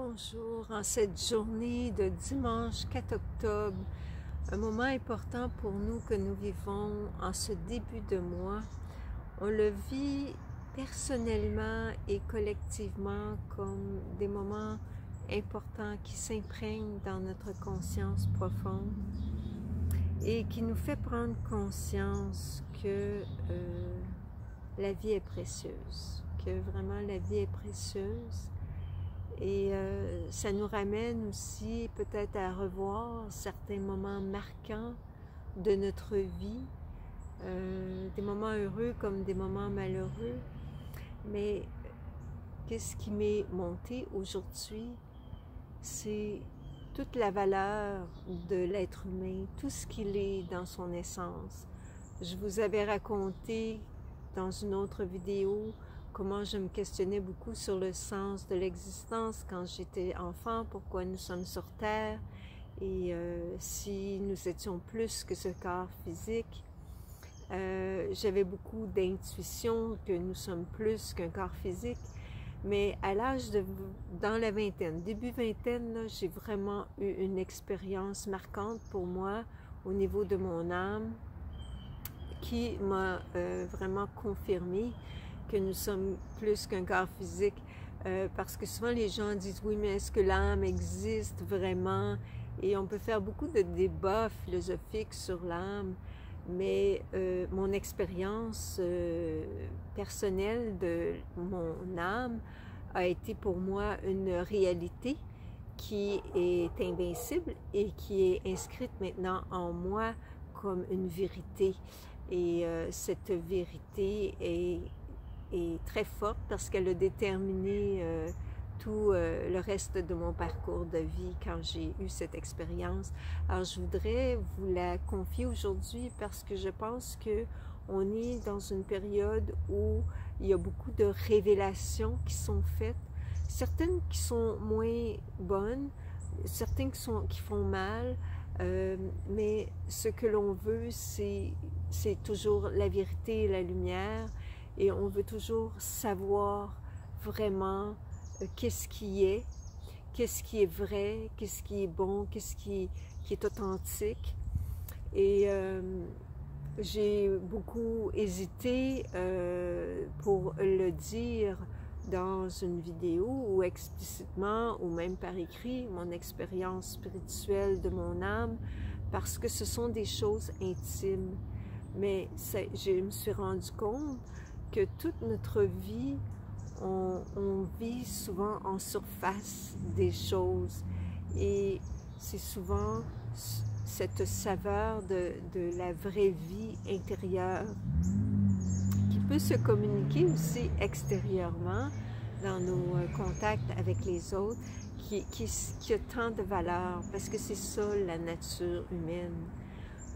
Bonjour, en cette journée de dimanche 4 octobre, un moment important pour nous que nous vivons en ce début de mois. On le vit personnellement et collectivement comme des moments importants qui s'imprègnent dans notre conscience profonde et qui nous fait prendre conscience que la vie est précieuse, que vraiment la vie est précieuse. Et ça nous ramène aussi peut-être à revoir certains moments marquants de notre vie, des moments heureux comme des moments malheureux. Mais qu'est-ce qui m'est monté aujourd'hui, c'est toute la valeur de l'être humain, tout ce qu'il est dans son essence. Je vous avais raconté dans une autre vidéo comment je me questionnais beaucoup sur le sens de l'existence quand j'étais enfant, pourquoi nous sommes sur Terre et si nous étions plus que ce corps physique. J'avais beaucoup d'intuition que nous sommes plus qu'un corps physique, mais à l'âge de, dans la vingtaine, début vingtaine, j'ai vraiment eu une expérience marquante pour moi au niveau de mon âme qui m'a vraiment confirmé que nous sommes plus qu'un corps physique, parce que souvent les gens disent oui, mais est-ce que l'âme existe vraiment? Et on peut faire beaucoup de débats philosophiques sur l'âme, mais mon expérience personnelle de mon âme a été pour moi une réalité qui est invincible et qui est inscrite maintenant en moi comme une vérité. Et cette vérité est très forte parce qu'elle a déterminé tout le reste de mon parcours de vie quand j'ai eu cette expérience. Alors je voudrais vous la confier aujourd'hui parce que je pense que on est dans une période où il y a beaucoup de révélations qui sont faites, certaines qui sont moins bonnes, certaines qui font mal, mais ce que l'on veut, c'est toujours la vérité et la lumière. Et on veut toujours savoir vraiment qu'est-ce qui est vrai, qu'est-ce qui est bon, qu'est-ce qui est authentique. Et j'ai beaucoup hésité pour le dire dans une vidéo ou explicitement ou même par écrit, mon expérience spirituelle de mon âme, parce que ce sont des choses intimes. Mais je me suis rendu compte que toute notre vie, on vit souvent en surface des choses et c'est souvent cette saveur de la vraie vie intérieure qui peut se communiquer aussi extérieurement dans nos contacts avec les autres, qui a tant de valeur parce que c'est ça la nature humaine.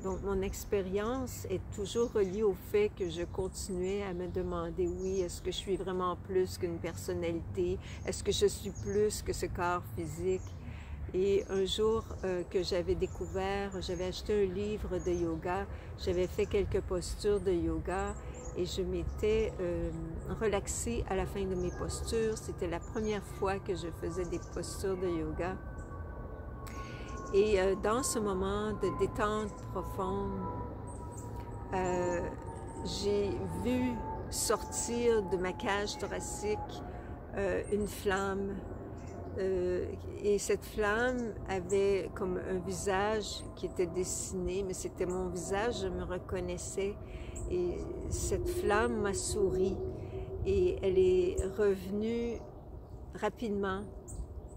Donc, mon expérience est toujours reliée au fait que je continuais à me demander, oui, est-ce que je suis vraiment plus qu'une personnalité? Est-ce que je suis plus que ce corps physique? Et un jour que j'avais découvert, j'avais acheté un livre de yoga, j'avais fait quelques postures de yoga et je m'étais relaxée à la fin de mes postures. C'était la première fois que je faisais des postures de yoga. Et dans ce moment de détente profonde, j'ai vu sortir de ma cage thoracique une flamme. Et cette flamme avait comme un visage qui était dessiné, mais c'était mon visage, je me reconnaissais. Et cette flamme m'a souri et elle est revenue rapidement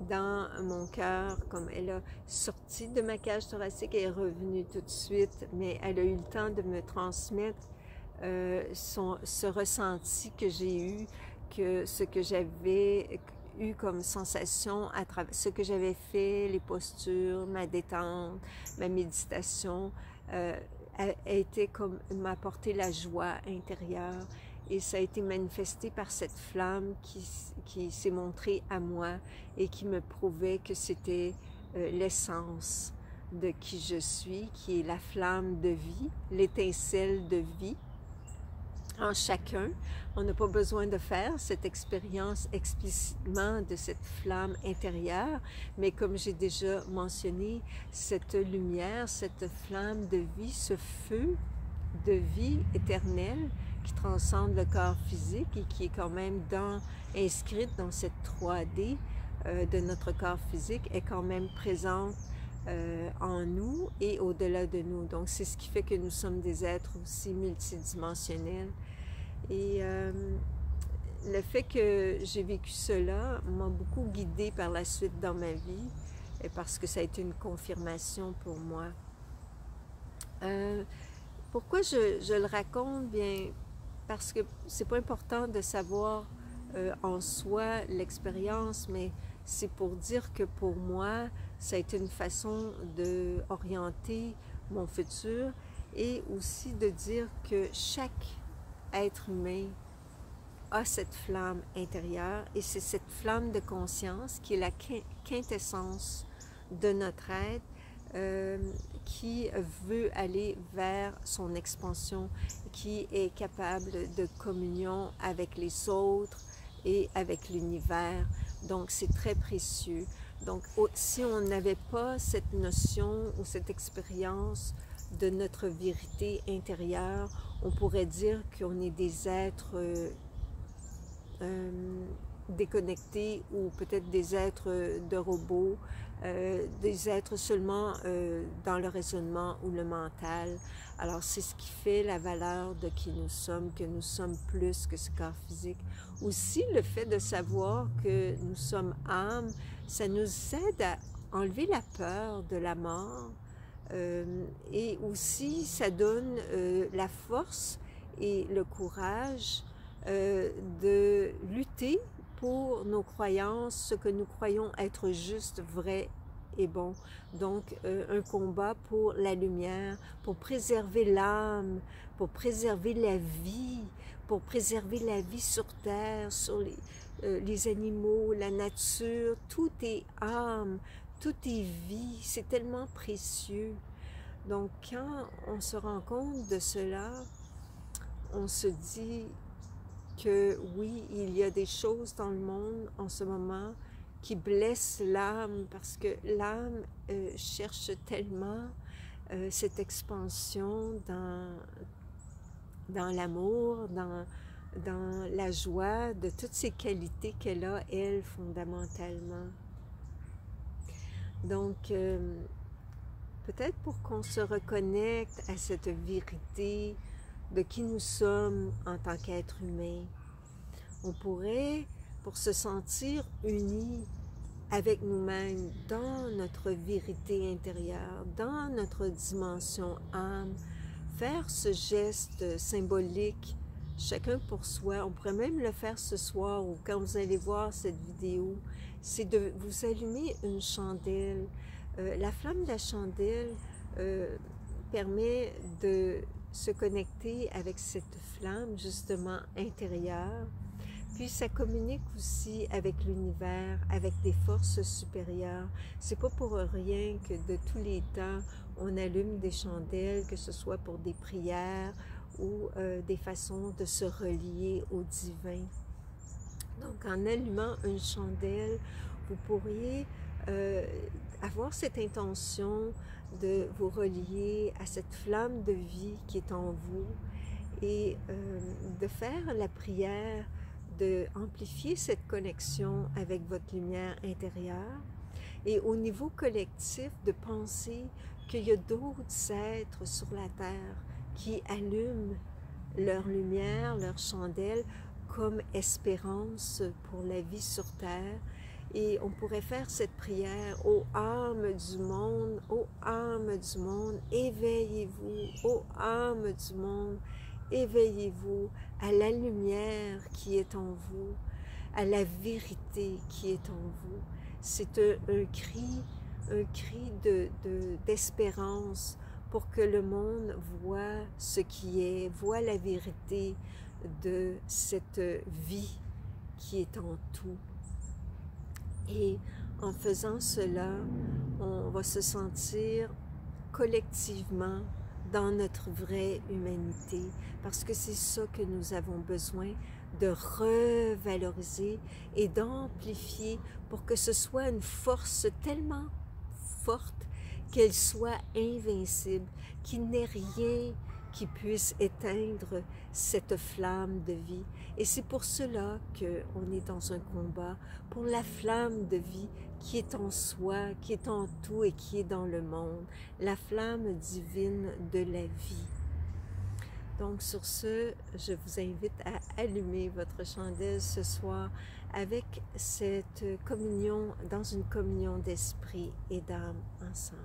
dans mon cœur, comme elle a sorti de ma cage thoracique et est revenue tout de suite, mais elle a eu le temps de me transmettre ce ressenti que j'ai eu, que ce que j'avais eu comme sensation à travers ce que j'avais fait, les postures, ma détente, ma méditation, a été comme m'apporter la joie intérieure. Et ça a été manifesté par cette flamme qui s'est montrée à moi et qui me prouvait que c'était l'essence de qui je suis, qui est la flamme de vie, l'étincelle de vie. en chacun. On n'a pas besoin de faire cette expérience explicitement de cette flamme intérieure, mais comme j'ai déjà mentionné, cette lumière, cette flamme de vie, ce feu de vie éternelle qui transcende le corps physique et qui est quand même inscrite dans cette 3D de notre corps physique, est quand même présente en nous et au-delà de nous. Donc c'est ce qui fait que nous sommes des êtres aussi multidimensionnels. Et le fait que j'ai vécu cela m'a beaucoup guidée par la suite dans ma vie, et parce que ça a été une confirmation pour moi. Pourquoi je le raconte? Bien, parce que c'est pas important de savoir en soi l'expérience, mais c'est pour dire que pour moi, ça a été une façon d'orienter mon futur et aussi de dire que chaque être humain a cette flamme intérieure et c'est cette flamme de conscience qui est la quintessence de notre être, qui veut aller vers son expansion, qui est capable de communion avec les autres et avec l'univers. Donc c'est très précieux. Donc si on n'avait pas cette notion ou cette expérience de notre vérité intérieure, on pourrait dire qu'on est des êtres déconnectés ou peut-être des êtres de robots, des êtres seulement dans le raisonnement ou le mental. Alors c'est ce qui fait la valeur de qui nous sommes, que nous sommes plus que ce corps physique. Aussi le fait de savoir que nous sommes âme, ça nous aide à enlever la peur de la mort, et aussi ça donne la force et le courage de lutter pour nos croyances, ce que nous croyons être juste, vrai et bon. Donc un combat pour la lumière, pour préserver l'âme, pour préserver la vie sur terre, sur les animaux, la nature. Tout est âme, tout est vie, c'est tellement précieux. Donc quand on se rend compte de cela, on se dit que oui, il y a des choses dans le monde en ce moment qui blessent l'âme, parce que l'âme cherche tellement cette expansion dans l'amour, dans la joie, de toutes ces qualités qu'elle a, elle, fondamentalement. Donc, peut-être pour qu'on se reconnecte à cette vérité de qui nous sommes en tant qu'être humain, on pourrait, pour se sentir unis avec nous-mêmes dans notre vérité intérieure, dans notre dimension âme, faire ce geste symbolique, chacun pour soi. On pourrait même le faire ce soir ou quand vous allez voir cette vidéo, c'est de vous allumer une chandelle. La flamme de la chandelle permet de se connecter avec cette flamme justement intérieure. Puis ça communique aussi avec l'univers, avec des forces supérieures. C'est pas pour rien que de tous les temps, on allume des chandelles, que ce soit pour des prières ou des façons de se relier au divin. Donc en allumant une chandelle, vous pourriez avoir cette intention de vous relier à cette flamme de vie qui est en vous et de faire la prière de amplifier cette connexion avec votre lumière intérieure et au niveau collectif de penser qu'il y a d'autres êtres sur la terre qui allument leur lumière, leur chandelle comme espérance pour la vie sur terre. Et on pourrait faire cette prière: ô âme du monde, éveillez-vous, ô âme du monde, éveillez-vous à la lumière qui est en vous, à la vérité qui est en vous. C'est un cri d'espérance pour que le monde voit ce qui est, voit la vérité de cette vie qui est en tout. Et en faisant cela, on va se sentir collectivement dans notre vraie humanité, parce que c'est ça que nous avons besoin de revaloriser et d'amplifier pour que ce soit une force tellement forte qu'elle soit invincible, qu'il n'ait rien qui puisse éteindre cette flamme de vie. Et c'est pour cela qu'on est dans un combat pour la flamme de vie qui est en soi, qui est en tout et qui est dans le monde, la flamme divine de la vie. Donc sur ce, je vous invite à allumer votre chandelle ce soir avec cette communion, dans une communion d'esprit et d'âme ensemble.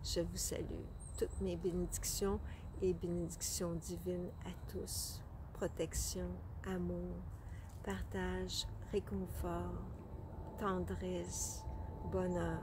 Je vous salue. Toutes mes bénédictions et bénédictions divines à tous. Protection, amour, partage, réconfort, tendresse, bonheur,